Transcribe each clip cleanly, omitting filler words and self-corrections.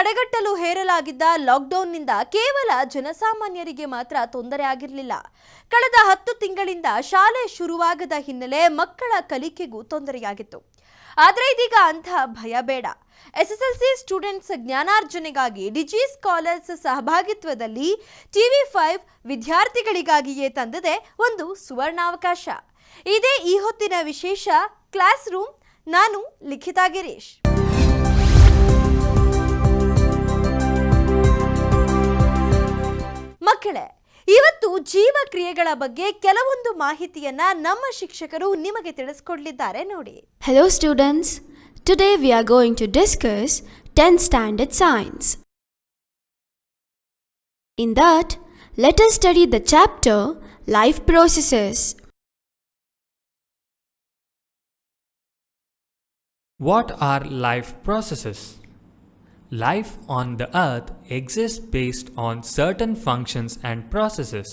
ತಡೆಗಟ್ಟಲು ಹೇರಲಾಗಿದ್ದ ಲಾಕ್ಡೌನ್ನಿಂದ ಕೇವಲ ಜನಸಾಮಾನ್ಯರಿಗೆ ಮಾತ್ರ ತೊಂದರೆ ಆಗಿರಲಿಲ್ಲ. ಕಳೆದ 10 ತಿಂಗಳಿಂದ ಶಾಲೆ ಶುರುವಾಗದ ಹಿನ್ನೆಲೆ ಮಕ್ಕಳ ಕಲಿಕೆಗೂ ತೊಂದರೆಯಾಗಿತ್ತು. ಆದರೆ ಇದೀಗ ಅಂಥ ಭಯ ಬೇಡ. ಎಸ್ಎಸ್ಎಲ್ಸಿ ಸ್ಟೂಡೆಂಟ್ಸ್ ಜ್ಞಾನಾರ್ಜನೆಗಾಗಿ ಡಿಜಿ ಸ್ಕಾಲರ್ಸ್ ಸಹಭಾಗಿತ್ವದಲ್ಲಿ TV5 ವಿದ್ಯಾರ್ಥಿಗಳಿಗಾಗಿಯೇ ತಂದಿದೆ ಒಂದು ಸುವರ್ಣಾವಕಾಶ. ಇದೇ ಈ ಹೊತ್ತಿನ ವಿಶೇಷ ಕ್ಲಾಸ್ ರೂಮ್. ನಾನು ಲಿಖಿತಾ ಗಿರೀಶ್. ಮಕ್ಕಳೇ, ಇವತ್ತು ಜೀವಕ್ರಿಯೆಗಳ ಬಗ್ಗೆ ಕೆಲವೊಂದು ಮಾಹಿತಿಯನ್ನ ನಮ್ಮ ಶಿಕ್ಷಕರು ನಿಮಗೆ ತಿಳಿಸಿಕೊಡಲಿದ್ದಾರೆ ನೋಡಿ. Hello students, today we are going to discuss 10th standard science. In that, let us study the chapter Life Processes. What are life processes? Life on the earth exists based on certain functions and processes.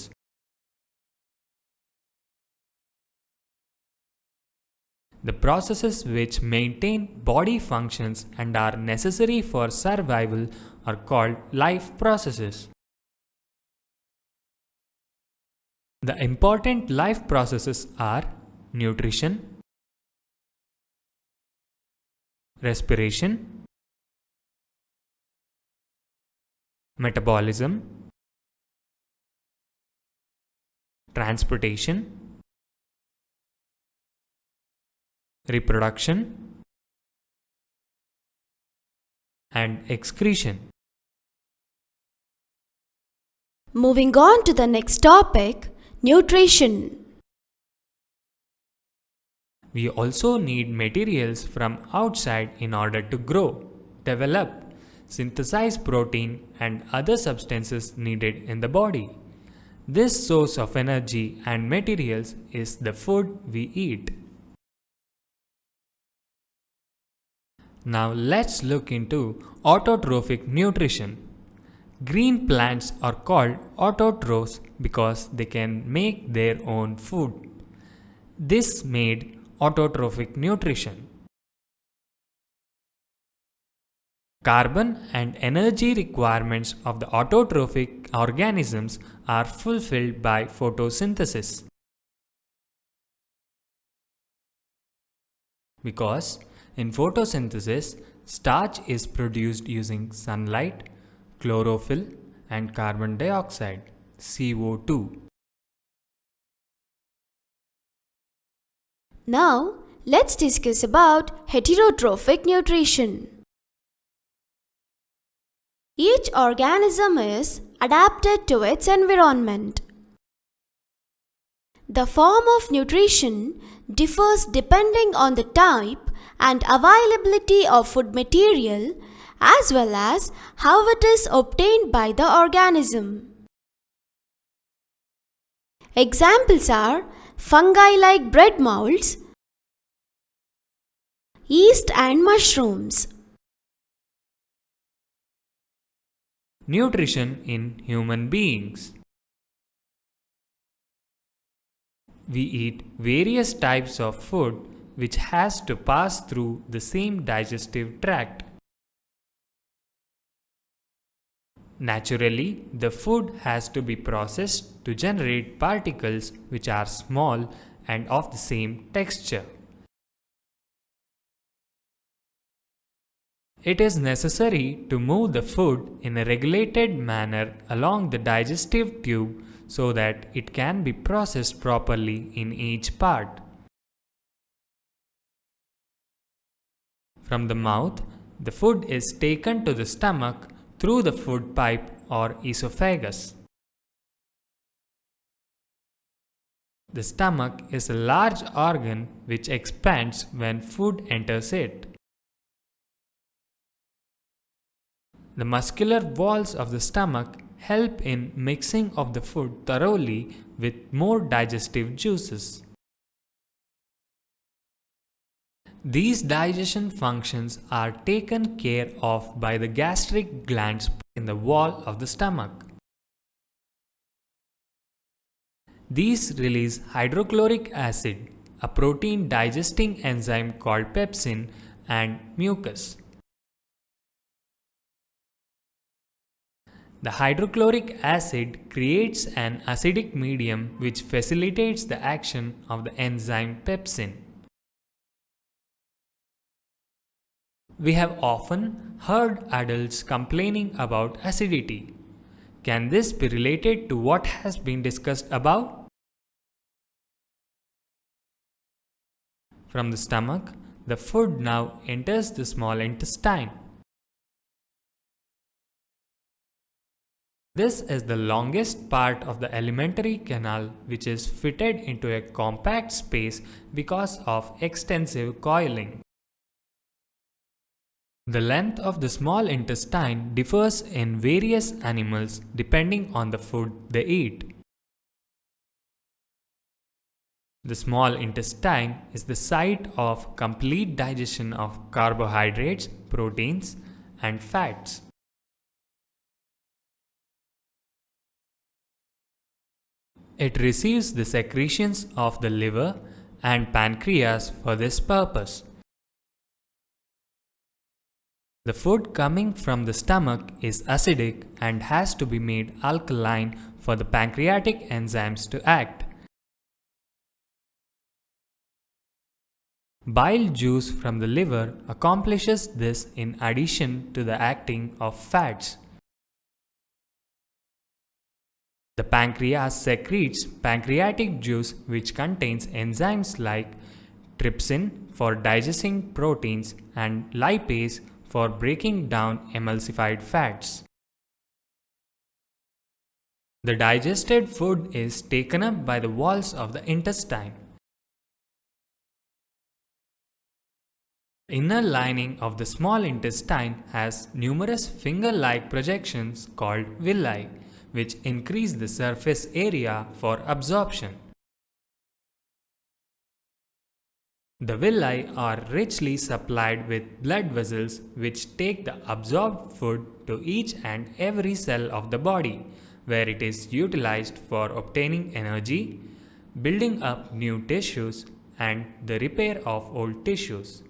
The processes which maintain body functions and are necessary for survival are called life processes. The important life processes are nutrition, respiration, metabolism, transportation, reproduction, and excretion. Moving on to the next topic, nutrition. We also need materials from outside in order to grow, develop, synthesize protein and other substances needed in the body. This source of energy and materials is the food we eat. Now let's look into autotrophic nutrition. Green plants are called autotrophs because they can make their own food. This made autotrophic nutrition. Carbon and energy requirements of the autotrophic organisms are fulfilled by photosynthesis. Because in photosynthesis, starch is produced using sunlight, chlorophyll, and carbon dioxide, CO2. Now, let's discuss about heterotrophic nutrition. Each organism is adapted to its environment. The form of nutrition differs depending on the type and availability of food material as well as how it is obtained by the organism. Examples are fungi like bread molds, yeast and mushrooms. Nutrition in human beings. We eat various types of food which has to pass through the same digestive tract. Naturally, the food has to be processed to generate particles which are small and of the same texture. It is necessary to move the food in a regulated manner along the digestive tube so that it can be processed properly in each part. From the mouth, the food is taken to the stomach through the food pipe or esophagus. The stomach is a large organ which expands when food enters it. The muscular walls of the stomach help in mixing of the food thoroughly with more digestive juices. These digestion functions are taken care of by the gastric glands in the wall of the stomach. These release hydrochloric acid, a protein digesting enzyme called pepsin, and mucus. The hydrochloric acid creates an acidic medium which facilitates the action of the enzyme pepsin. We have often heard adults complaining about acidity. Can this be related to what has been discussed above? From the stomach, the food now enters the small intestine. This is the longest part of the alimentary canal, which is fitted into a compact space because of extensive coiling. The length of the small intestine differs in various animals depending on the food they eat. The small intestine is the site of complete digestion of carbohydrates, proteins, and fats. It receives the secretions of the liver and pancreas for this purpose. The food coming from the stomach is acidic and has to be made alkaline for the pancreatic enzymes to act. Bile juice from the liver accomplishes this in addition to the acting of fats. The pancreas secretes pancreatic juice which contains enzymes like trypsin for digesting proteins and lipase for breaking down emulsified fats. The digested food is taken up by the walls of the intestine. The inner lining of the small intestine has numerous finger-like projections called villi, which increase the surface area for absorption. The villi are richly supplied with blood vessels which take the absorbed food to each and every cell of the body, where it is utilized for obtaining energy, building up new tissues, and the repair of old tissues.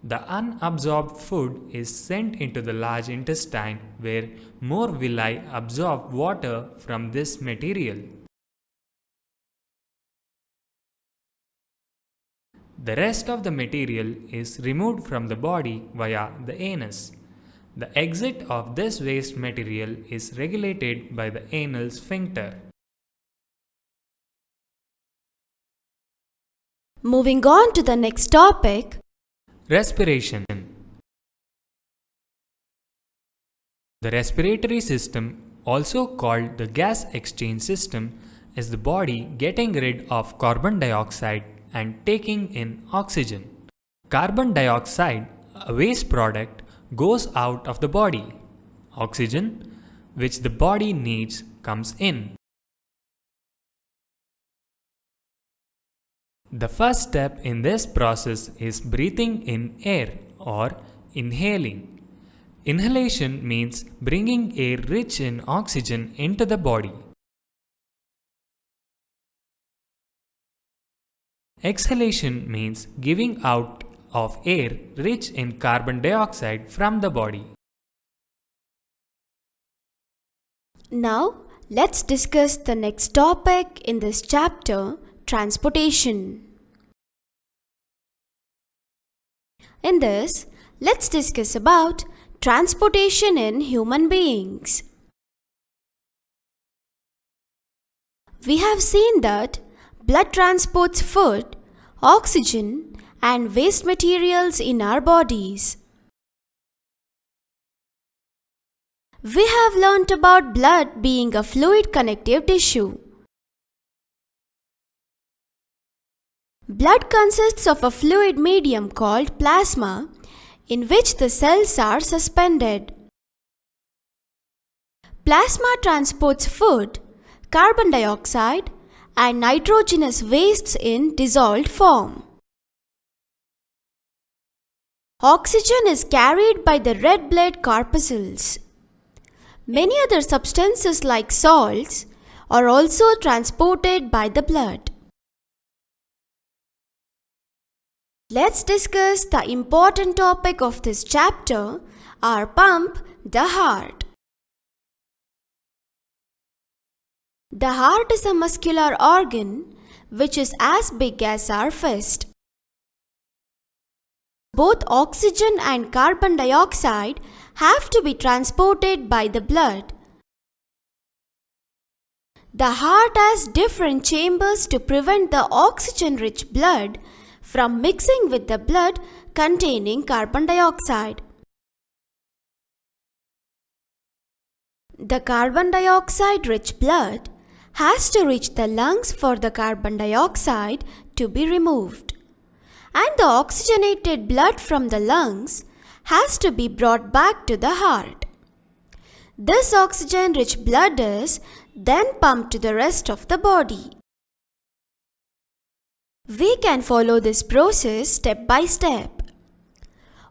The unabsorbed food is sent into the large intestine where more villi absorb water from this material. The rest of the material is removed from the body via the anus. The exit of this waste material is regulated by the anal sphincter. Moving on to the next topic. Respiration. The respiratory system, also called the gas exchange system, is the body getting rid of carbon dioxide and taking in oxygen. Carbon dioxide, a waste product, goes out of the body. Oxygen, which the body needs, comes in. The first step in this process is breathing in air or inhaling. Inhalation means bringing air rich in oxygen into the body. Exhalation means giving out of air rich in carbon dioxide from the body. Now, let's discuss the next topic in this chapter, transportation. In this, let's discuss about transportation in human beings. We have seen that blood transports food, oxygen, and waste materials in our bodies. We have learnt about blood being a fluid connective tissue. Blood consists of a fluid medium called plasma, in which the cells are suspended. Plasma transports food, carbon dioxide, and nitrogenous wastes in dissolved form. Oxygen is carried by the red blood corpuscles. Many other substances like salts are also transported by the blood. Let's discuss the important topic of this chapter, our pump the heart. The heart is a muscular organ which is as big as our fist. Both oxygen and carbon dioxide have to be transported by the blood. The heart has different chambers to prevent the oxygen-rich blood from mixing with the blood containing carbon dioxide. The carbon dioxide-rich blood has to reach the lungs for the carbon dioxide to be removed, and the oxygenated blood from the lungs has to be brought back to the heart. This oxygen-rich blood is then pumped to the rest of the body. We can follow this process step by step.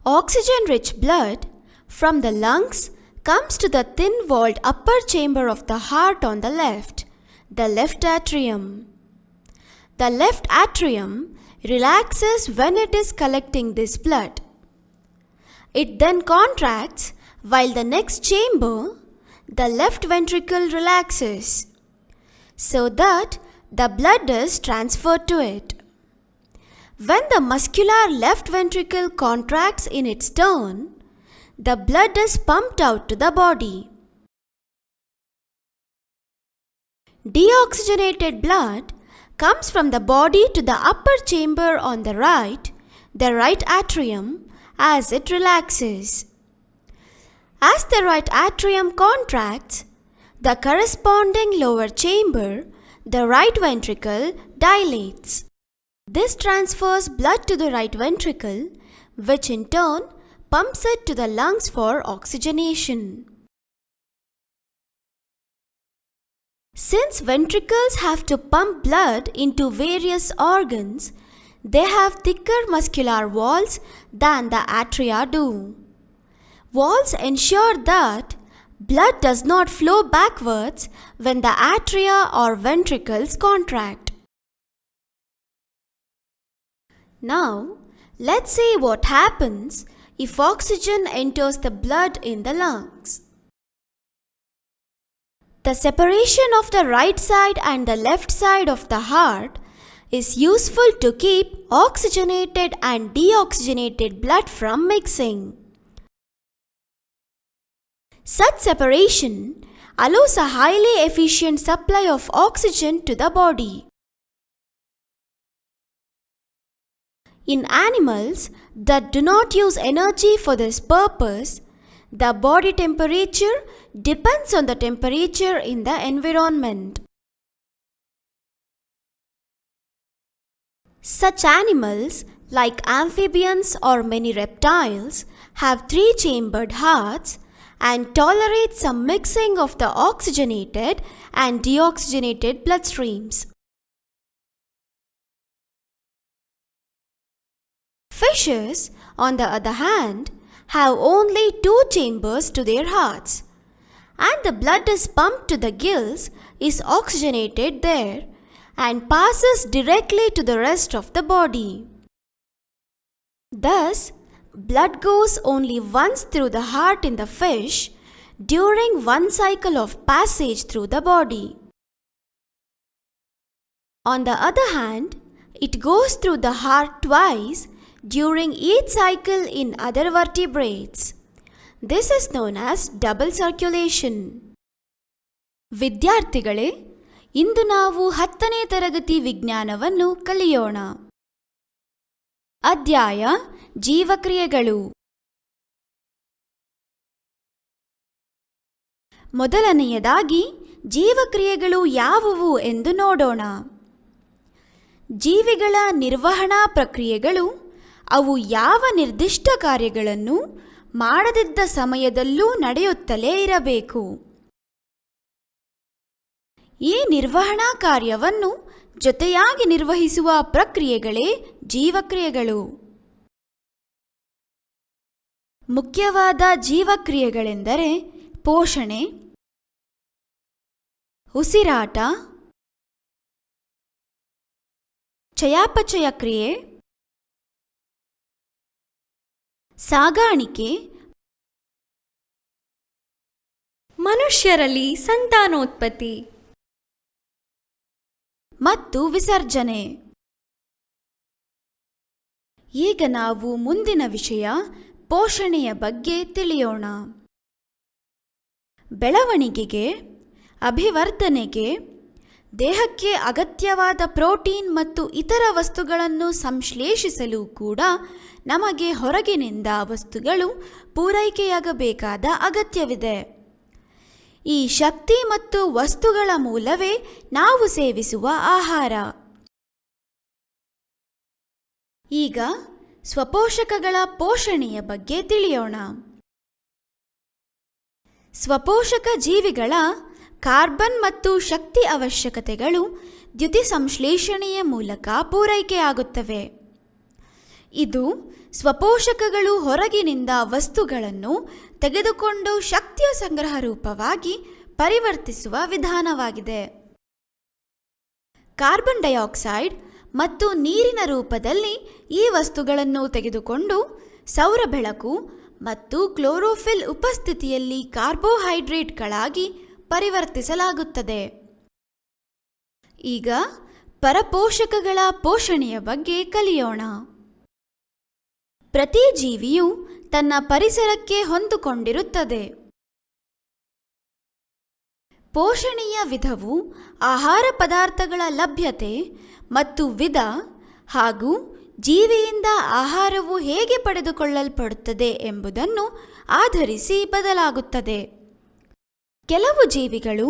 Oxygen-rich blood from the lungs comes to the thin-walled upper chamber of the heart on the left atrium. The left atrium relaxes when it is collecting this blood. It then contracts while the next chamber, the left ventricle, relaxes so that the blood is transferred to it. When the muscular left ventricle contracts in its turn, the blood is pumped out to the body. Deoxygenated blood comes from the body to the upper chamber on the right atrium, as it relaxes. As the right atrium contracts, the corresponding lower chamber, the right ventricle, dilates. This transfers blood to the right ventricle, which in turn pumps it to the lungs for oxygenation. Since ventricles have to pump blood into various organs, they have thicker muscular walls than the atria do. Walls ensure that blood does not flow backwards when the atria or ventricles contract. Now, let's see what happens if oxygen enters the blood in the lungs. The separation of the right side and the left side of the heart is useful to keep oxygenated and deoxygenated blood from mixing. Such separation allows a highly efficient supply of oxygen to the body. In animals that do not use energy for this purpose, the body temperature depends on the temperature in the environment. Such animals like amphibians or many reptiles have three-chambered hearts and tolerate some mixing of the oxygenated and deoxygenated bloodstreams. Fishes, on the other hand, have only two chambers to their hearts, and the blood is pumped to the gills, is oxygenated there, and passes directly to the rest of the body. Thus, blood goes only once through the heart in the fish during one cycle of passage through the body. On the other hand, it goes through the heart twice during each cycle in other vertebrates. This is known as double circulation. ವಿದ್ಯಾರ್ಥಿಗಳೇ, ಇಂದು ನಾವು 10ನೇ ತರಗತಿ ವಿಜ್ಞಾನವನ್ನು ಕಲಿಯೋಣ. ಅಧ್ಯಾಯ ಜೀವಕ್ರಿಯೆಗಳು. ಮೊದಲನೆಯದಾಗಿ ಜೀವಕ್ರಿಯೆಗಳು ಯಾವುವು ಎಂದು ನೋಡೋಣ. ಜೀವಿಗಳ ನಿರ್ವಹಣಾ ಪ್ರಕ್ರಿಯೆಗಳು ಅವು ಯಾವ ನಿರ್ದಿಷ್ಟ ಕಾರ್ಯಗಳನ್ನು ಮಾಡದಿದ್ದ ಸಮಯದಲ್ಲೂ ನಡೆಯುತ್ತಲೇ ಇರಬೇಕು. ಈ ನಿರ್ವಹಣಾ ಕಾರ್ಯವನ್ನು ಜೊತೆಯಾಗಿ ನಿರ್ವಹಿಸುವ ಪ್ರಕ್ರಿಯೆಗಳೇ ಜೀವಕ್ರಿಯೆಗಳು. ಮುಖ್ಯವಾದ ಜೀವಕ್ರಿಯೆಗಳೆಂದರೆ ಪೋಷಣೆ, ಉಸಿರಾಟ, ಚಯಾಪಚಯ ಕ್ರಿಯೆ, ಸಾಗಾಣಿಕೆ ಮನುಷ್ಯರಲ್ಲಿ ಸಂತಾನೋತ್ಪತ್ತಿ ಮತ್ತು ವಿಸರ್ಜನೆ. ಈಗ ನಾವು ಮುಂದಿನ ವಿಷಯ ಪೋಷಣೆಯ ಬಗ್ಗೆ ತಿಳಿಯೋಣ. ಬೆಳವಣಿಗೆಗೆ, ಅಭಿವರ್ಧನೆಗೆ, ದೇಹಕ್ಕೆ ಅಗತ್ಯವಾದ ಪ್ರೋಟೀನ್ ಮತ್ತು ಇತರ ವಸ್ತುಗಳನ್ನು ಸಂಶ್ಲೇಷಿಸಲು ಕೂಡ ನಮಗೆ ಹೊರಗಿನಿಂದ ವಸ್ತುಗಳು ಪೂರೈಕೆಯಾಗಬೇಕಾದ ಅಗತ್ಯವಿದೆ. ಈ ಶಕ್ತಿ ಮತ್ತು ವಸ್ತುಗಳ ಮೂಲವೇ ನಾವು ಸೇವಿಸುವ ಆಹಾರ. ಈಗ ಸ್ವಪೋಷಕಗಳ ಪೋಷಣೆಯ ಬಗ್ಗೆ ತಿಳಿಯೋಣ. ಸ್ವಪೋಷಕ ಜೀವಿಗಳ ಕಾರ್ಬನ್ ಮತ್ತು ಶಕ್ತಿ ಅವಶ್ಯಕತೆಗಳು ದ್ಯುತಿ ಸಂಶ್ಲೇಷಣೆಯ ಮೂಲಕ ಪೂರೈಕೆಯಾಗುತ್ತವೆ. ಇದು ಸ್ವಪೋಷಕಗಳು ಹೊರಗಿನಿಂದ ವಸ್ತುಗಳನ್ನು ತೆಗೆದುಕೊಂಡು ಶಕ್ತಿಯ ಸಂಗ್ರಹ ರೂಪವಾಗಿ ಪರಿವರ್ತಿಸುವ ವಿಧಾನವಾಗಿದೆ. ಕಾರ್ಬನ್ ಡೈಆಕ್ಸೈಡ್ ಮತ್ತು ನೀರಿನ ರೂಪದಲ್ಲಿ ಈ ವಸ್ತುಗಳನ್ನು ತೆಗೆದುಕೊಂಡು ಸೌರ ಬೆಳಕು ಮತ್ತು ಕ್ಲೋರೋಫಿಲ್ ಉಪಸ್ಥಿತಿಯಲ್ಲಿ ಕಾರ್ಬೋಹೈಡ್ರೇಟ್ಗಳಾಗಿ ಪರಿವರ್ತಿಸಲಾಗುತ್ತದೆ. ಈಗ ಪರಪೋಷಕಗಳ ಪೋಷಣೆಯ ಬಗ್ಗೆ ಕಲಿಯೋಣ. ಪ್ರತಿ ಜೀವಿಯು ತನ್ನ ಪರಿಸರಕ್ಕೆ ಹೊಂದಿಕೊಂಡಿರುತ್ತದೆ. ಪೋಷಣೆಯ ವಿಧವು ಆಹಾರ ಪದಾರ್ಥಗಳ ಲಭ್ಯತೆ ಮತ್ತು ವಿಧ ಹಾಗೂ ಜೀವಿಯಿಂದ ಆಹಾರವು ಹೇಗೆ ಪಡೆದುಕೊಳ್ಳಲ್ಪಡುತ್ತದೆ ಎಂಬುದನ್ನು ಆಧರಿಸಿ ಬದಲಾಗುತ್ತದೆ. ಕೆಲವು ಜೀವಿಗಳು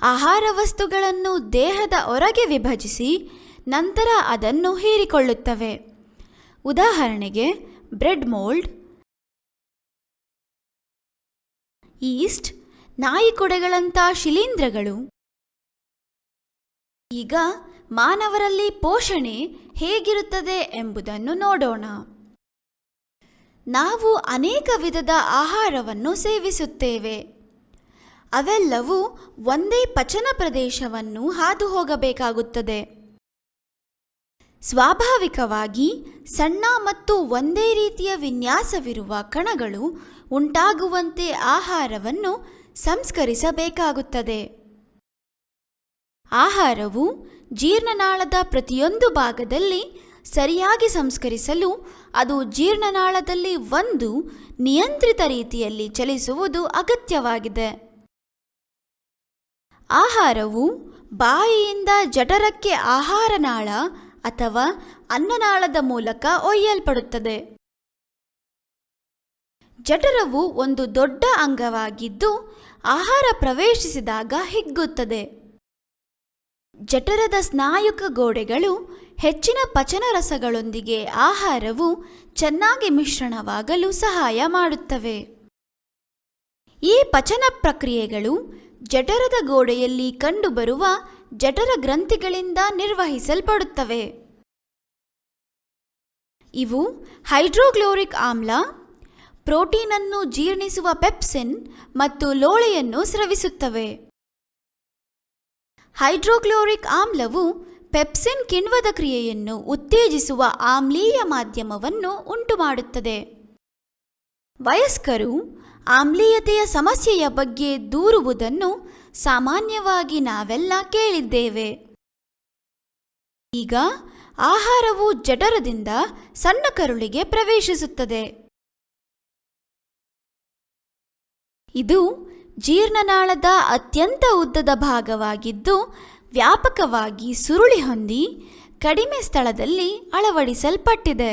ಆಹಾರ ವಸ್ತುಗಳನ್ನು ದೇಹದ ಹೊರಗೆ ವಿಭಜಿಸಿ ನಂತರ ಅದನ್ನು ಹೀರಿಕೊಳ್ಳುತ್ತವೆ. ಉದಾಹರಣೆಗೆ ಬ್ರೆಡ್ ಮೋಲ್ಡ್, ಈಸ್ಟ್, ನಾಯಿಕೊಡೆಗಳಂಥ ಶಿಲೀಂಧ್ರಗಳು. ಈಗ ಮಾನವರಲ್ಲಿ ಪೋಷಣೆ ಹೇಗಿರುತ್ತದೆ ಎಂಬುದನ್ನು ನೋಡೋಣ. ನಾವು ಅನೇಕ ವಿಧದ ಆಹಾರವನ್ನು ಸೇವಿಸುತ್ತೇವೆ. ಅವೆಲ್ಲವೂ ಒಂದೇ ಪಚನ ಪ್ರದೇಶವನ್ನು ಹಾದು ಹೋಗಬೇಕಾಗುತ್ತದೆ. ಸ್ವಾಭಾವಿಕವಾಗಿ ಸಣ್ಣ ಮತ್ತು ಒಂದೇ ರೀತಿಯ ವಿನ್ಯಾಸವಿರುವ ಕಣಗಳು ಉಂಟಾಗುವಂತೆ ಆಹಾರವನ್ನು ಸಂಸ್ಕರಿಸಬೇಕಾಗುತ್ತದೆ. ಆಹಾರವು ಜೀರ್ಣನಾಳದ ಪ್ರತಿಯೊಂದು ಭಾಗದಲ್ಲಿ ಸರಿಯಾಗಿ ಸಂಸ್ಕರಿಸಲು ಅದು ಜೀರ್ಣನಾಳದಲ್ಲಿ ಒಂದು ನಿಯಂತ್ರಿತ ರೀತಿಯಲ್ಲಿ ಚಲಿಸುವುದು ಅಗತ್ಯವಾಗಿದೆ. ಆಹಾರವು ಬಾಯಿಯಿಂದ ಜಠರಕ್ಕೆ ಆಹಾರನಾಳ ಅಥವಾ ಅನ್ನನಾಳದ ಮೂಲಕ ಒಯ್ಯಲ್ಪಡುತ್ತದೆ. ಜಠರವು ಒಂದು ದೊಡ್ಡ ಅಂಗವಾಗಿದ್ದು ಆಹಾರ ಪ್ರವೇಶಿಸಿದಾಗ ಹಿಗ್ಗುತ್ತದೆ. ಜಠರದ ಸ್ನಾಯುಕ ಗೋಡೆಗಳು ಹೆಚ್ಚಿನ ಪಚನ ರಸಗಳೊಂದಿಗೆ ಆಹಾರವು ಚೆನ್ನಾಗಿ ಮಿಶ್ರಣವಾಗಲು ಸಹಾಯ ಮಾಡುತ್ತವೆ. ಈ ಪಚನ ಪ್ರಕ್ರಿಯೆಗಳು ಜಠರದ ಗೋಡೆಯಲ್ಲಿ ಕಂಡುಬರುವ ಜಠರ ಗ್ರಂಥಿಗಳಿಂದ ನಿರ್ವಹಿಸಲ್ಪಡುತ್ತವೆ. ಇವು ಹೈಡ್ರೋಕ್ಲೋರಿಕ್ ಆಮ್ಲ, ಪ್ರೋಟೀನನ್ನು ಜೀರ್ಣಿಸುವ ಪೆಪ್ಸಿನ್ ಮತ್ತು ಲೋಳೆಯನ್ನು ಸ್ರವಿಸುತ್ತವೆ. ಹೈಡ್ರೋಕ್ಲೋರಿಕ್ ಆಮ್ಲವು ಪೆಪ್ಸಿನ್ ಕಿಣ್ವದ ಕ್ರಿಯೆಯನ್ನು ಉತ್ತೇಜಿಸುವ ಆಮ್ಲೀಯ ಮಾಧ್ಯಮವನ್ನು ಉಂಟುಮಾಡುತ್ತದೆ. ವಯಸ್ಕರು ಆಮ್ಲೀಯತೆಯ ಸಮಸ್ಯೆಯ ಬಗ್ಗೆ ದೂರುವುದನ್ನು ಸಾಮಾನ್ಯವಾಗಿ ನಾವೆಲ್ಲ ಕೇಳಿದ್ದೇವೆ. ಈಗ ಆಹಾರವು ಜಠರದಿಂದ ಸಣ್ಣ ಕರುಳಿಗೆ ಪ್ರವೇಶಿಸುತ್ತದೆ. ಇದು ಜೀರ್ಣನಾಳದ ಅತ್ಯಂತ ಉದ್ದದ ಭಾಗವಾಗಿದ್ದು ವ್ಯಾಪಕವಾಗಿ ಸುರುಳಿ ಹೊಂದಿ ಕಡಿಮೆ ಸ್ಥಳದಲ್ಲಿ ಅಳವಡಿಸಲ್ಪಟ್ಟಿದೆ.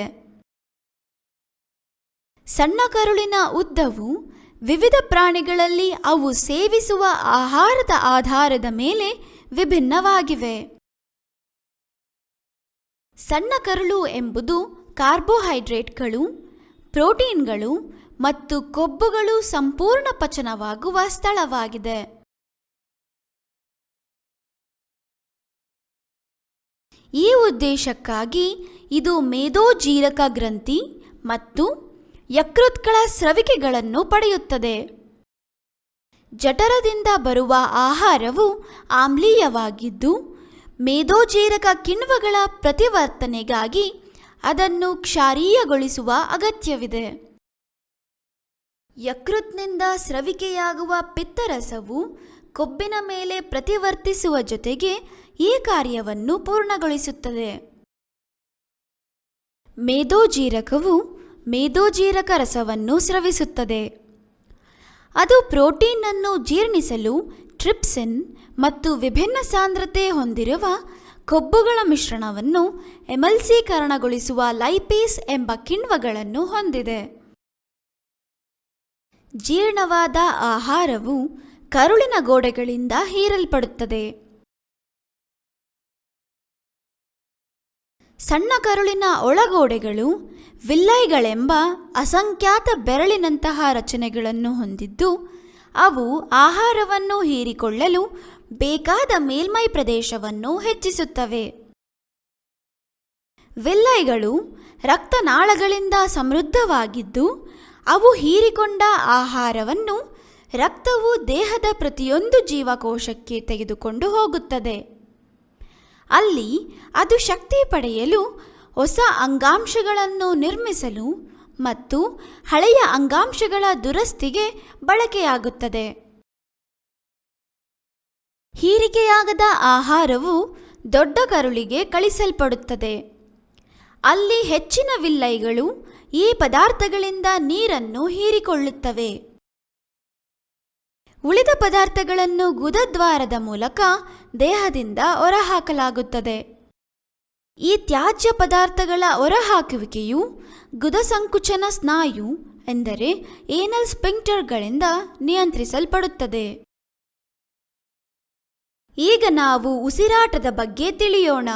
ಸಣ್ಣ ಕರುಳಿನ ಉದ್ದವು ವಿವಿಧ ಪ್ರಾಣಿಗಳಲ್ಲಿ ಅವು ಸೇವಿಸುವ ಆಹಾರದ ಆಧಾರದ ಮೇಲೆ ವಿಭಿನ್ನವಾಗಿವೆ. ಸಣ್ಣ ಕರುಳು ಎಂಬುದು ಕಾರ್ಬೋಹೈಡ್ರೇಟ್ಗಳು, ಪ್ರೋಟೀನ್ಗಳು ಮತ್ತು ಕೊಬ್ಬುಗಳು ಸಂಪೂರ್ಣ ಪಚನವಾಗುವ ಸ್ಥಳವಾಗಿದೆ. ಈ ಉದ್ದೇಶಕ್ಕಾಗಿ ಇದು ಮೇದೋಜೀರಕ ಗ್ರಂಥಿ ಮತ್ತು ಯಕೃತ್ಗಳ ಸ್ರವಿಕೆಗಳನ್ನು ಪಡೆಯುತ್ತದೆ. ಜಠರದಿಂದ ಬರುವ ಆಹಾರವು ಆಮ್ಲೀಯವಾಗಿದ್ದು ಮೇದೋಜೀರಕ ಕಿಣ್ವಗಳ ಪ್ರತಿವರ್ತನೆಗಾಗಿ ಅದನ್ನು ಕ್ಷಾರೀಯಗೊಳಿಸುವ ಅಗತ್ಯವಿದೆ. ಯಕೃತ್ನಿಂದ ಸ್ರವಿಕೆಯಾಗುವ ಪಿತ್ತರಸವು ಕೊಬ್ಬಿನ ಮೇಲೆ ಪ್ರತಿವರ್ತಿಸುವ ಜೊತೆಗೆ ಈ ಕಾರ್ಯವನ್ನು ಪೂರ್ಣಗೊಳಿಸುತ್ತದೆ. ಮೇದೋಜೀರಕವು ಮೇದೋಜೀರಕ ರಸವನ್ನು ಸ್ರವಿಸುತ್ತದೆ. ಅದು ಪ್ರೋಟೀನ್ ಅನ್ನು ಜೀರ್ಣಿಸಲು ಟ್ರಿಪ್ಸಿನ್ ಮತ್ತು ವಿಭಿನ್ನ ಸಾಂದ್ರತೆ ಹೊಂದಿರುವ ಕೊಬ್ಬುಗಳ ಮಿಶ್ರಣವನ್ನು ಎಮಲ್ಸೀಕರಣಗೊಳಿಸುವ ಲೈಪೇಸ್ ಎಂಬ ಕಿಣ್ವಗಳನ್ನು ಹೊಂದಿದೆ. ಜೀರ್ಣವಾದ ಆಹಾರವು ಕರುಳಿನ ಗೋಡೆಗಳಿಂದ ಹೀರಲ್ಪಡುತ್ತದೆ. ಸಣ್ಣ ಕರುಳಿನ ಒಳಗೋಡೆಗಳು ವಿಲ್ಲೈಗಳೆಂಬ ಅಸಂಖ್ಯಾತ ಬೆರಳಿನಂತಹ ರಚನೆಗಳನ್ನು ಹೊಂದಿದ್ದು, ಅವು ಆಹಾರವನ್ನು ಹೀರಿಕೊಳ್ಳಲು ಬೇಕಾದ ಮೇಲ್ಮೈ ಪ್ರದೇಶವನ್ನು ಹೆಚ್ಚಿಸುತ್ತವೆ. ವಿಲ್ಲೈಗಳು ರಕ್ತನಾಳಗಳಿಂದ ಸಮೃದ್ಧವಾಗಿದ್ದು, ಅವು ಹೀರಿಕೊಂಡ ಆಹಾರವನ್ನು ರಕ್ತವು ದೇಹದ ಪ್ರತಿಯೊಂದು ಜೀವಕೋಶಕ್ಕೆ ತೆಗೆದುಕೊಂಡು ಹೋಗುತ್ತದೆ. ಅಲ್ಲಿ ಅದು ಶಕ್ತಿ ಪಡೆಯಲು, ಹೊಸ ಅಂಗಾಂಶಗಳನ್ನು ನಿರ್ಮಿಸಲು ಮತ್ತು ಹಳೆಯ ಅಂಗಾಂಶಗಳ ದುರಸ್ತಿಗೆ ಬಳಕೆಯಾಗುತ್ತದೆ. ಹೀರಿಕೆಯಾಗದ ಆಹಾರವು ದೊಡ್ಡ ಕರುಳಿಗೆ ಕಳಿಸಲ್ಪಡುತ್ತದೆ. ಅಲ್ಲಿ ಹೆಚ್ಚಿನ ವಿಲ್ಲೈಗಳು ಈ ಪದಾರ್ಥಗಳಿಂದ ನೀರನ್ನು ಹೀರಿಕೊಳ್ಳುತ್ತವೆ. ಉಳಿದ ಪದಾರ್ಥಗಳನ್ನು ಗುದದ್ವಾರದ ಮೂಲಕ ದೇಹದಿಂದ ಹೊರಹಾಕಲಾಗುತ್ತದೆ. ಈ ತ್ಯಾಜ್ಯ ಪದಾರ್ಥಗಳ ಹೊರಹಾಕುವಿಕೆಯು ಗುದಸಂಕುಚನ ಸ್ನಾಯು ಎಂದರೆ ಏನಲ್ ಸ್ಪಿಂಕ್ಟರ್ಗಳಿಂದ ನಿಯಂತ್ರಿಸಲ್ಪಡುತ್ತದೆ. ಈಗ ನಾವು ಉಸಿರಾಟದ ಬಗ್ಗೆ ತಿಳಿಯೋಣ.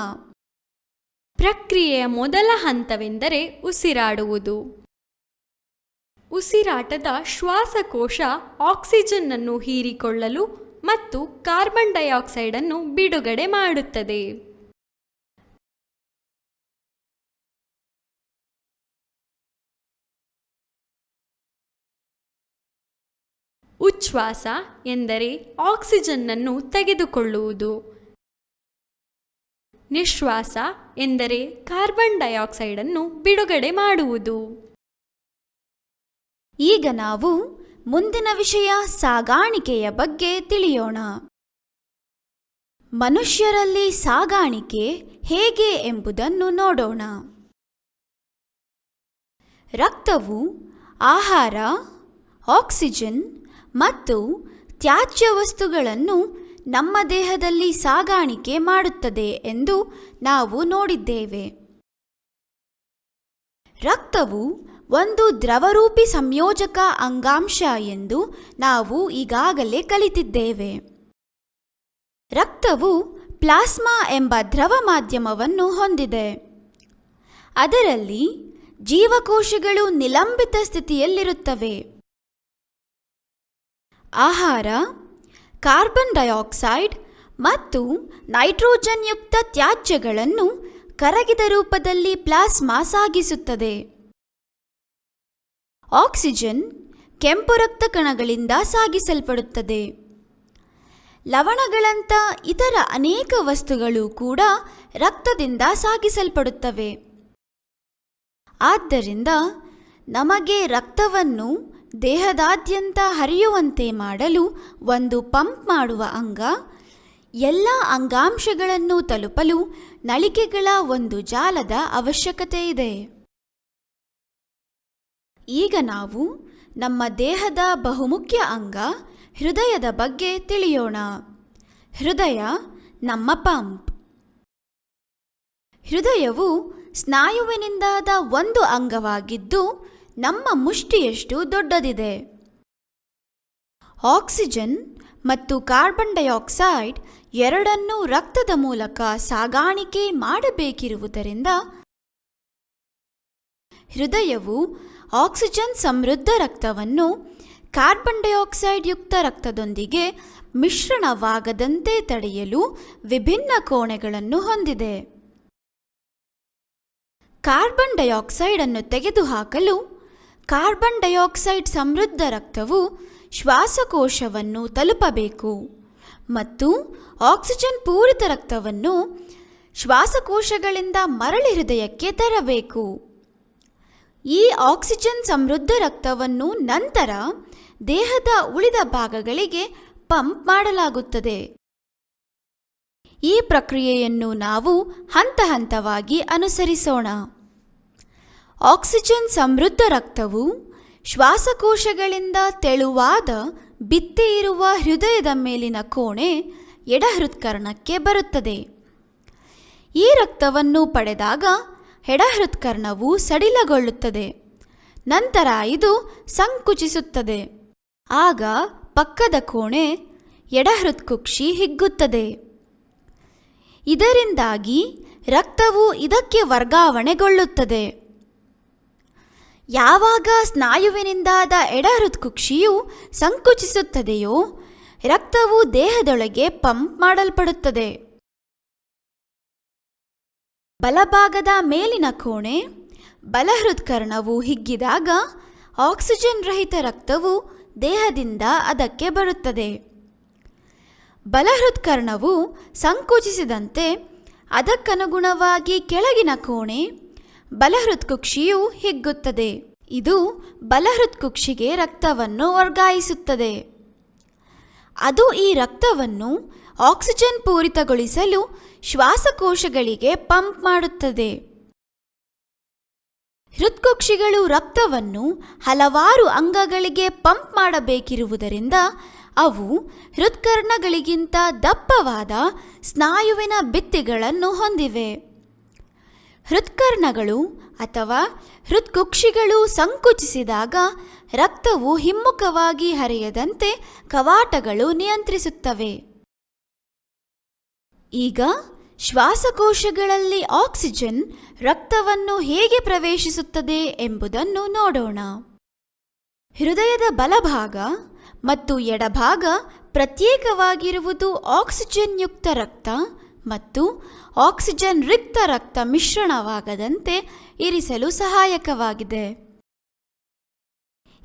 ಪ್ರಕ್ರಿಯೆಯ ಮೊದಲ ಹಂತವೆಂದರೆ ಉಸಿರಾಡುವುದು. ಉಸಿರಾಟದ ಶ್ವಾಸಕೋಶ ಆಕ್ಸಿಜನ್ ಅನ್ನು ಹೀರಿಕೊಳ್ಳಲು ಮತ್ತು ಕಾರ್ಬನ್ ಡೈಆಕ್ಸೈಡ್ ಅನ್ನು ಬಿಡುಗಡೆ ಮಾಡುತ್ತದೆ. ಉಚ್ಛ್ವಾಸ ಎಂದರೆ ಆಕ್ಸಿಜನ್ ಅನ್ನು ತೆಗೆದುಕೊಳ್ಳುವುದು. ನಿಶ್ವಾಸ ಎಂದರೆ ಕಾರ್ಬನ್ ಡೈಆಕ್ಸೈಡ್ ಅನ್ನು ಬಿಡುಗಡೆ ಮಾಡುವುದು. ಈಗ ನಾವು ಮುಂದಿನ ವಿಷಯ ಸಾಗಾಣಿಕೆಯ ಬಗ್ಗೆ ತಿಳಿಯೋಣ. ಮನುಷ್ಯರಲ್ಲಿ ಸಾಗಾಣಿಕೆ ಹೇಗೆ ಎಂಬುದನ್ನು ನೋಡೋಣ. ರಕ್ತವು ಆಹಾರ, ಆಕ್ಸಿಜನ್ ಮತ್ತು ತ್ಯಾಜ್ಯ ವಸ್ತುಗಳನ್ನು ನಮ್ಮ ದೇಹದಲ್ಲಿ ಸಾಗಾಣಿಕೆ ಮಾಡುತ್ತದೆ ಎಂದು ನಾವು ನೋಡಿದ್ದೇವೆ. ರಕ್ತವು ಒಂದು ದ್ರವರೂಪಿ ಸಂಯೋಜಕ ಅಂಗಾಂಶ ಎಂದು ನಾವು ಈಗಾಗಲೇ ಕಲಿತಿದ್ದೇವೆ. ರಕ್ತವು ಪ್ಲಾಸ್ಮಾ ಎಂಬ ದ್ರವ ಮಾಧ್ಯಮವನ್ನು ಹೊಂದಿದೆ. ಅದರಲ್ಲಿ ಜೀವಕೋಶಗಳು ನಿಲಂಬಿತ ಸ್ಥಿತಿಯಲ್ಲಿರುತ್ತವೆ. ಆಹಾರ, ಕಾರ್ಬನ್ ಡೈಆಕ್ಸೈಡ್ ಮತ್ತು ನೈಟ್ರೋಜನ್ ಯುಕ್ತ ತ್ಯಾಜ್ಯಗಳನ್ನು ಕರಗಿದ ರೂಪದಲ್ಲಿ ಪ್ಲಾಸ್ಮಾ ಸಾಗಿಸುತ್ತದೆ. ಆಕ್ಸಿಜನ್ ಕೆಂಪು ರಕ್ತ ಕಣಗಳಿಂದ ಸಾಗಿಸಲ್ಪಡುತ್ತದೆ. ಲವಣಗಳಂಥ ಇತರ ಅನೇಕ ವಸ್ತುಗಳು ಕೂಡ ರಕ್ತದಿಂದ ಸಾಗಿಸಲ್ಪಡುತ್ತವೆ. ಆದ್ದರಿಂದ ನಮಗೆ ರಕ್ತವನ್ನು ದೇಹದಾದ್ಯಂತ ಹರಿಯುವಂತೆ ಮಾಡಲು ಒಂದು ಪಂಪ್ ಮಾಡುವ ಅಂಗ, ಎಲ್ಲ ಅಂಗಾಂಶಗಳನ್ನು ತಲುಪಲು ನಳಿಕೆಗಳ ಒಂದು ಜಾಲದ ಅವಶ್ಯಕತೆ ಇದೆ. ಈಗ ನಾವು ನಮ್ಮ ದೇಹದ ಬಹುಮುಖ್ಯ ಅಂಗ ಹೃದಯದ ಬಗ್ಗೆ ತಿಳಿಯೋಣ. ಹೃದಯ ನಮ್ಮ ಪಂಪ್. ಹೃದಯವು ಸ್ನಾಯುವಿನಿಂದಾದ ಒಂದು ಅಂಗವಾಗಿದ್ದು ನಮ್ಮ ಮುಷ್ಟಿಯಷ್ಟು ದೊಡ್ಡದಿದೆ. ಆಕ್ಸಿಜನ್ ಮತ್ತು ಕಾರ್ಬನ್ ಡೈಆಕ್ಸೈಡ್ ಎರಡನ್ನೂ ರಕ್ತದ ಮೂಲಕ ಸಾಗಾಣಿಕೆ ಮಾಡಬೇಕಿರುವುದರಿಂದ ಹೃದಯವು ಆಕ್ಸಿಜನ್ ಸಮೃದ್ಧ ರಕ್ತವನ್ನು ಕಾರ್ಬನ್ ಡೈಆಕ್ಸೈಡ್ ಯುಕ್ತ ರಕ್ತದೊಂದಿಗೆ ಮಿಶ್ರಣವಾಗದಂತೆ ತಡೆಯಲು ವಿಭಿನ್ನ ಕೋಣೆಗಳನ್ನು ಹೊಂದಿದೆ. ಕಾರ್ಬನ್ ಡೈಆಕ್ಸೈಡ್ ಅನ್ನು ತೆಗೆದುಹಾಕಲು ಕಾರ್ಬನ್ ಡೈಆಕ್ಸೈಡ್ ಸಮೃದ್ಧ ರಕ್ತವು ಶ್ವಾಸಕೋಶವನ್ನು ತಲುಪಬೇಕು ಮತ್ತು ಆಕ್ಸಿಜನ್ ಪೂರಿತ ರಕ್ತವನ್ನು ಶ್ವಾಸಕೋಶಗಳಿಂದ ಮರಳಿ ಹೃದಯಕ್ಕೆ ತರಬೇಕು. ಈ ಆಕ್ಸಿಜನ್ ಸಮೃದ್ಧ ರಕ್ತವನ್ನು ನಂತರ ದೇಹದ ಉಳಿದ ಭಾಗಗಳಿಗೆ ಪಂಪ್ ಮಾಡಲಾಗುತ್ತದೆ. ಈ ಪ್ರಕ್ರಿಯೆಯನ್ನು ನಾವು ಹಂತ ಹಂತವಾಗಿ ಅನುಸರಿಸೋಣ. ಆಕ್ಸಿಜನ್ ಸಮೃದ್ಧ ರಕ್ತವು ಶ್ವಾಸಕೋಶಗಳಿಂದ ತೆಳುವಾದ ಭಿತ್ತಿ ಇರುವ ಹೃದಯದ ಮೇಲಿನ ಕೋಣೆ ಎಡ ಹೃತ್ಕರ್ಣಕ್ಕೆ ಬರುತ್ತದೆ. ಈ ರಕ್ತವನ್ನು ಪಡೆದಾಗ ಎಡ ಹೃತ್ಕರ್ಣವು ಸಡಿಲಗೊಳ್ಳುತ್ತದೆ. ನಂತರ ಇದು ಸಂಕುಚಿಸುತ್ತದೆ. ಆಗ ಪಕ್ಕದ ಕೋಣೆ ಎಡ ಹೃತ್ಕುಕ್ಷಿ ಹಿಗ್ಗುತ್ತದೆ. ಇದರಿಂದಾಗಿ ರಕ್ತವು ಇದಕ್ಕೆ ವರ್ಗಾವಣೆಗೊಳ್ಳುತ್ತದೆ. ಯಾವಾಗ ಸ್ನಾಯುವಿನಿಂದಾದ ಎಡ ಹೃತ್ಕುಕ್ಷಿಯು ಸಂಕುಚಿಸುತ್ತದೆಯೋ ರಕ್ತವು ದೇಹದೊಳಗೆ ಪಂಪ್ ಮಾಡಲ್ಪಡುತ್ತದೆ. ಬಲಭಾಗದ ಮೇಲಿನ ಕೋಣೆ ಬಲ ಹೃತ್ಕರ್ಣವು ಹಿಗ್ಗಿದಾಗ ಆಕ್ಸಿಜನ್ ರಹಿತ ರಕ್ತವು ದೇಹದಿಂದ ಅದಕ್ಕೆ ಬರುತ್ತದೆ. ಬಲ ಹೃತ್ಕರ್ಣವು ಸಂಕುಚಿಸಿದಂತೆ ಅದಕ್ಕನುಗುಣವಾಗಿ ಕೆಳಗಿನ ಕೋಣೆ ಬಲ ಹೃತ್ಕುಕ್ಷಿಯು ಹಿಗ್ಗುತ್ತದೆ. ಇದು ಬಲ ಹೃತ್ಕುಕ್ಷಿಗೆ ರಕ್ತವನ್ನು ವರ್ಗಾಯಿಸುತ್ತದೆ. ಅದು ಈ ರಕ್ತವನ್ನು ಆಕ್ಸಿಜನ್ ಪೂರಿತಗೊಳಿಸಲು ಶ್ವಾಸಕೋಶಗಳಿಗೆ ಪಂಪ್ ಮಾಡುತ್ತದೆ. ಹೃತ್ಕುಕ್ಷಿಗಳು ರಕ್ತವನ್ನು ಹಲವಾರು ಅಂಗಗಳಿಗೆ ಪಂಪ್ ಮಾಡಬೇಕಿರುವುದರಿಂದ ಅವು ಹೃತ್ಕರ್ಣಗಳಿಗಿಂತ ದಪ್ಪವಾದ ಸ್ನಾಯುವಿನ ಭಿತ್ತಿಗಳನ್ನು ಹೊಂದಿವೆ. ಹೃತ್ಕರ್ಣಗಳು ಅಥವಾ ಹೃತ್ಕುಕ್ಷಿಗಳು ಸಂಕುಚಿಸಿದಾಗ ರಕ್ತವು ಹಿಮ್ಮುಖವಾಗಿ ಹರಿಯದಂತೆ ಕವಾಟಗಳು ನಿಯಂತ್ರಿಸುತ್ತವೆ. ಈಗ ಶ್ವಾಸಕೋಶಗಳಲ್ಲಿ ಆಕ್ಸಿಜನ್ ರಕ್ತವನ್ನು ಹೇಗೆ ಪ್ರವೇಶಿಸುತ್ತದೆ ಎಂಬುದನ್ನು ನೋಡೋಣ. ಹೃದಯದ ಬಲಭಾಗ ಮತ್ತು ಎಡಭಾಗ ಪ್ರತ್ಯೇಕವಾಗಿರುವುದು ಆಕ್ಸಿಜನ್ ಯುಕ್ತ ರಕ್ತ ಮತ್ತು ಆಕ್ಸಿಜನ್ ರಿಕ್ತ ರಕ್ತ ಮಿಶ್ರಣವಾಗದಂತೆ ಇರಿಸಲು ಸಹಾಯಕವಾಗಿದೆ.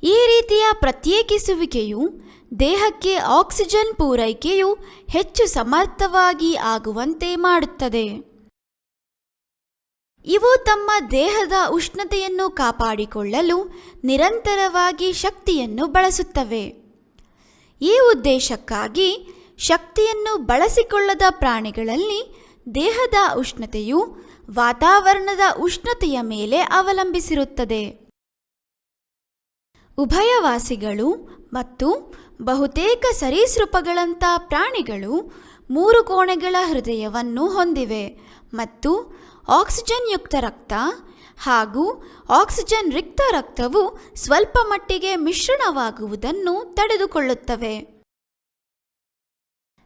ಈ ರೀತಿಯ ಪ್ರತ್ಯೇಕಿಸುವಿಕೆಯು ದೇಹಕ್ಕೆ ಆಕ್ಸಿಜನ್ ಪೂರೈಕೆಯು ಹೆಚ್ಚು ಸಮರ್ಥವಾಗಿ ಆಗುವಂತೆ ಮಾಡುತ್ತದೆ. ಇವು ತಮ್ಮ ದೇಹದ ಉಷ್ಣತೆಯನ್ನು ಕಾಪಾಡಿಕೊಳ್ಳಲು ನಿರಂತರವಾಗಿ ಶಕ್ತಿಯನ್ನು ಬಳಸುತ್ತವೆ. ಈ ಉದ್ದೇಶಕ್ಕಾಗಿ ಶಕ್ತಿಯನ್ನು ಬಳಸಿಕೊಳ್ಳದ ಪ್ರಾಣಿಗಳಲ್ಲಿ ದೇಹದ ಉಷ್ಣತೆಯು ವಾತಾವರಣದ ಉಷ್ಣತೆಯ ಮೇಲೆ ಅವಲಂಬಿಸಿರುತ್ತದೆ. ಉಭಯವಾಸಿಗಳು ಮತ್ತು ಬಹುತೇಕ ಸರೀಸೃಪಗಳಂಥ ಪ್ರಾಣಿಗಳು 3 ಕೋಣೆಗಳ ಹೃದಯವನ್ನು ಹೊಂದಿವೆ ಮತ್ತು ಆಕ್ಸಿಜನ್ ಯುಕ್ತ ರಕ್ತ ಹಾಗೂ ಆಕ್ಸಿಜನ್ ರಿಕ್ತ ರಕ್ತವು ಸ್ವಲ್ಪ ಮಟ್ಟಿಗೆ ಮಿಶ್ರಣವಾಗುವುದನ್ನು ತಡೆದುಕೊಳ್ಳುತ್ತವೆ.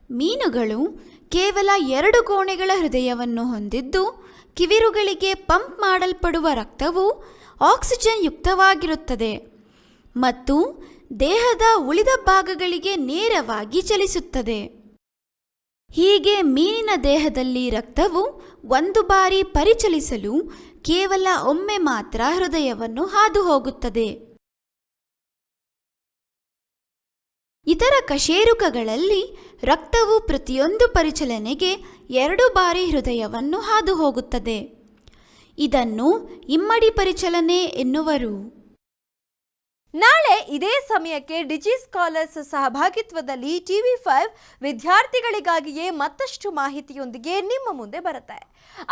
ಮೀನುಗಳು ಕೇವಲ 2 ಕೋಣೆಗಳ ಹೃದಯವನ್ನು ಹೊಂದಿದ್ದು ಕಿವಿರುಗಳಿಗೆ ಪಂಪ್ ಮಾಡಲ್ಪಡುವ ರಕ್ತವು ಆಕ್ಸಿಜನ್ ಯುಕ್ತವಾಗಿರುತ್ತದೆ ಮತ್ತು ದೇಹದ ಉಳಿದ ಭಾಗಗಳಿಗೆ ನೇರವಾಗಿ ಚಲಿಸುತ್ತದೆ. ಹೀಗೆ ಮೀನಿನ ದೇಹದಲ್ಲಿ ರಕ್ತವು ಒಂದು ಬಾರಿ ಪರಿಚಲಿಸಲು ಕೇವಲ ಒಮ್ಮೆ ಮಾತ್ರ ಹೃದಯವನ್ನು ಹಾದು ಹೋಗುತ್ತದೆ. ಇತರ ಕಶೇರುಕಗಳಲ್ಲಿ ರಕ್ತವು ಪ್ರತಿಯೊಂದು ಪರಿಚಲನೆಗೆ 2 ಬಾರಿ ಹೃದಯವನ್ನು ಹಾದು ಹೋಗುತ್ತದೆ. ಇದನ್ನು ಇಮ್ಮಡಿ ಪರಿಚಲನೆ ಎನ್ನುವರು. ನಾಳೆ ಇದೇ ಸಮಯಕ್ಕೆ ಡಿಜಿ ಸ್ಕಾಲರ್ಸ್ ಸಹಭಾಗಿತ್ವದಲ್ಲಿ TV5 ವಿದ್ಯಾರ್ಥಿಗಳಿಗಾಗಿಯೇ ಮತ್ತಷ್ಟು ಮಾಹಿತಿಯೊಂದಿಗೆ ನಿಮ್ಮ ಮುಂದೆ ಬರುತ್ತೆ.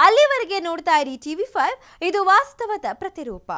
ಅಲ್ಲಿವರೆಗೆ ನೋಡ್ತಾ ಇರಿ TV5, ಇದು ವಾಸ್ತವದ ಪ್ರತಿರೂಪ.